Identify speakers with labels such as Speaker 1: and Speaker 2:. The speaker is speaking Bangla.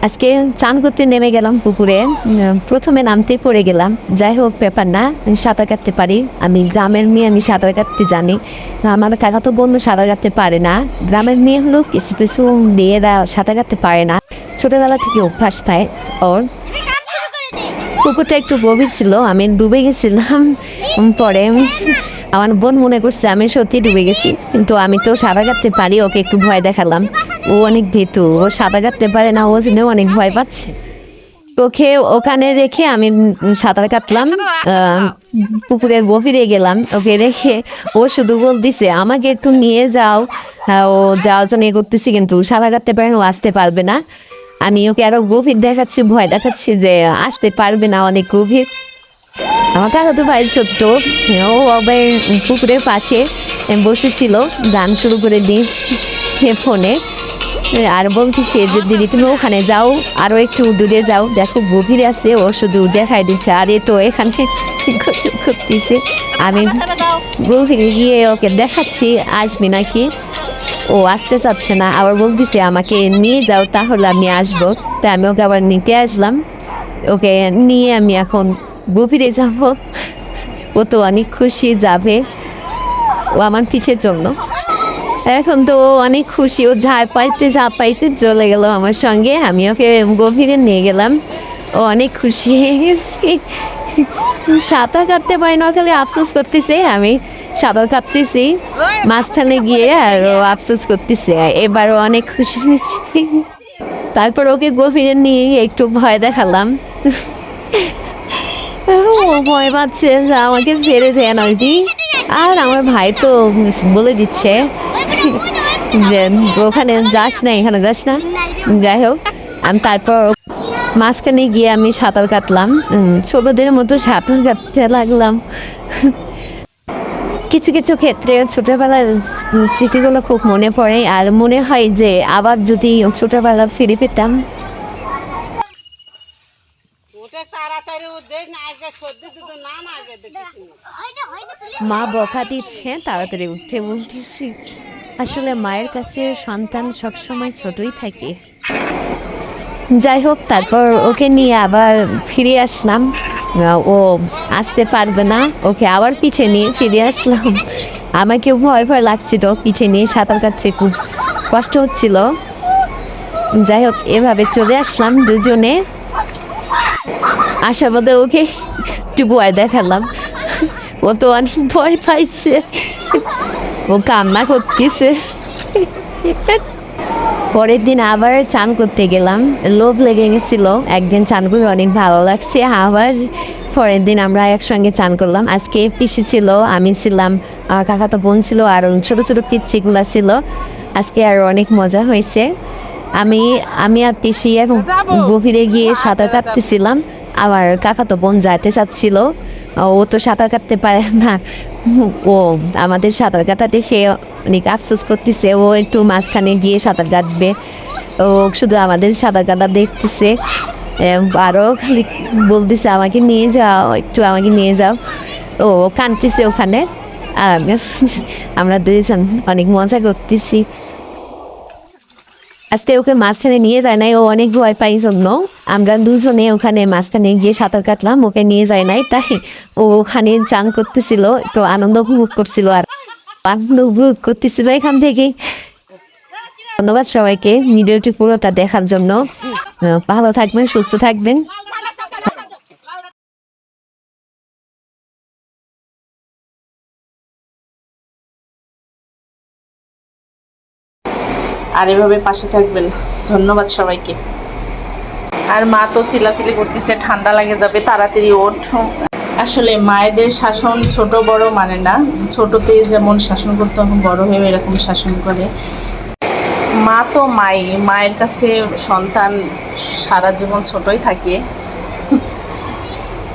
Speaker 1: আজকে চান করতে নেমে গেলাম পুকুরে। প্রথমে নামতেই পড়ে গেলাম। যাই হোক, ব্যাপার না, আমি সাঁতার কাটতে পারি। আমি গ্রামের মেয়ে, আমি সাঁতার কাটতে জানি। আমার কাকা তো বোন সাঁতার কাটতে পারে না। গ্রামের মেয়ে হলেও কিছু কিছু মেয়েরা সাঁতার কাটতে পারে না, ছোটবেলা থেকে অভ্যাস নাই ওর। পুকুরটা একটু গভীর ছিল, আমি ডুবে গেছিলাম। পরে আমার বোন মনে করছে আমি সত্যি ডুবে গেছি, কিন্তু আমি তো সাঁতার কাটতে পারি। ওকে একটু ভয় দেখালাম। ও অনেক ভীতু, ও সাঁতার কাটতে পারে না, ও জন্য অনেক ভয় পাচ্ছে। ওকে ওখানে রেখে আমি সাঁতার কাটলাম। পুকুরের গভীরে গেলাম, ওকে রেখে ও শুধু বলতেছে আমাকে একটু নিয়ে যাও। ও যাওয়ার জন্য এ করতেছি, কিন্তু সাঁতার কাটতে পারে না, ও আসতে পারবে না। আমি ওকে আরো গভীর দেখাচ্ছি, ভয় দেখাচ্ছি যে আসতে পারবে না, অনেক গভীর। আমার কাকা তো ভাই ছোট্ট, ও আবার পুকুরের পাশে বসেছিল, গান শুরু করে দিয়েছে ফোনে। আর বলতেছে যে দিদি তুমি ওখানে যাও, আরো একটু দূরে যাও, দেখো গভীরে আছে। ও শুধু দেখাই দিচ্ছে, আর এ তো এখানে করতেছে। আমি গভীরে গিয়ে ওকে দেখাচ্ছি আসবি নাকি, ও আসতে চাচ্ছে না। আবার বলতেছে আমাকে নিয়ে যাও, তাহলে আমি আসবো। তাই আমি ওকে আবার নিতে আসলাম। ওকে নিয়ে আমি এখন গভীরে যাব। ও তো অনেক খুশি যাবে, ও আমার পিছের জন্য। এখন তো ও অনেক খুশি, ও ঝাঁপাইতে চলে গেল আমার সঙ্গে। আমি ওকে গভীরে নিয়ে গেলাম, ও অনেক খুশি হয়ে গেছে। সাঁতার কাটতে পারি না, খালি আফসোস করতেছে। আমি সাঁতার কাটতেছি মাঝখানে গিয়ে, আর ও আফসোস করতেছে। এবারও অনেক খুশি হয়েছে। তারপর ওকে গভীরে নিয়ে একটু ভয় দেখালাম। ও ভয় পাচ্ছে যে আমাকে ছেড়ে দেয় নয়টি। আর আমার ভাই তো বলে দিচ্ছে যে ওখানে যাস না, এখানে যাস না। যাই হোক, আমি তারপর মাঝখানে গিয়ে আমি সাঁতার কাটলাম, ছোটদের মতো সাঁতার কাটতে লাগলাম। কিছু কিছু ক্ষেত্রে ছোটবেলার স্মৃতিগুলো খুব মনে পড়ে, আর মনে হয় যে আবার যদি ছোটবেলা ফিরে পেতাম। মা বকা দিচ্ছে, তাড়াতাড়ি উঠতে বলতেছি। আসলে মায়ের কাছে সন্তান সবসময় ছোটই থাকে। যাই হোক, তারপর ওকে নিয়ে আবার ফিরে আসলাম। ও আসতে পারবে না, ওকে আবার পিছে নিয়ে ফিরে আসলাম। আমাকেও ভয় ভয় লাগছিল, পিছে নিয়ে সাঁতার কাটছে, খুব কষ্ট হচ্ছিল। যাই হোক, এভাবে চলে আসলাম দুজনে। আসার মধ্যে ওকে একটু ভয় দেখালাম, ও তো অনেক ভয় পাইছে, ও কান্না করতেছে। পরের দিন আবার চান করতে গেলাম, লোভ লেগে গেছিল। একদিন চান করে অনেক ভালো লাগছে, আবার পরের দিন আমরা একসঙ্গে চান করলাম। আজকে পিসি ছিল, আমি ছিলাম, কাকাতো বোন ছিল, আর ছোট ছোট পিচ্ছিগুলা ছিল। আজকে আর অনেক মজা হয়েছে। আমি আমি আর পিসি এখন গভীরে গিয়ে সাঁতার কাটতেছিলাম। আমার কাকাতো বোন যাইতে চাচ্ছিল, ও তো সাঁতার কাটতে পারে না। ও আমাদের সাঁতার কাটা দেখে অনেক আফসোস করতেছে, ও একটু মাঝখানে গিয়ে সাঁতার কাটবে। ও শুধু আমাদের সাঁতার কাটা দেখতেছে, আরও খালি বলতেছে আমাকে নিয়ে যাও, একটু আমাকে নিয়ে যাও। ও কাঁদতেছে ওখানে, আর আমরা দুইজন অনেক মজা করতেছি। আজকে ওকে মাঝখানে নিয়ে যায় নাই, ও অনেক ভয় পাই জন্য আমরা দুজনে ওখানে মাঝখানে গিয়ে সাঁতার কাটলাম। ওকে নিয়ে যায় নাই, তাই ও ওখানে চান করতেছিল, একটু আনন্দ উপভোগ করছিল, আর আনন্দ উপভোগ করতেছিল এখান থেকে। ধন্যবাদ সবাইকে ভিডিওটি পুরোটা দেখার জন্য। ভালো থাকবেন, সুস্থ থাকবেন।
Speaker 2: আর এভাবে পাশে থাকবেন। ধন্যবাদ সবাইকে। আর মা তো চিল্লাচিল্লি করতেছে, ঠান্ডা লাগে যাবে, তাড়াতাড়ি ওঠ। আসলে মায়েদের শাসন ছোট বড় মানে না, ছোটতে যেমন শাসন করতে, তখন বড় হয়ে এরকম শাসন করে। মা তো মায়ের কাছে সন্তান সারা জীবন ছোটই থাকে।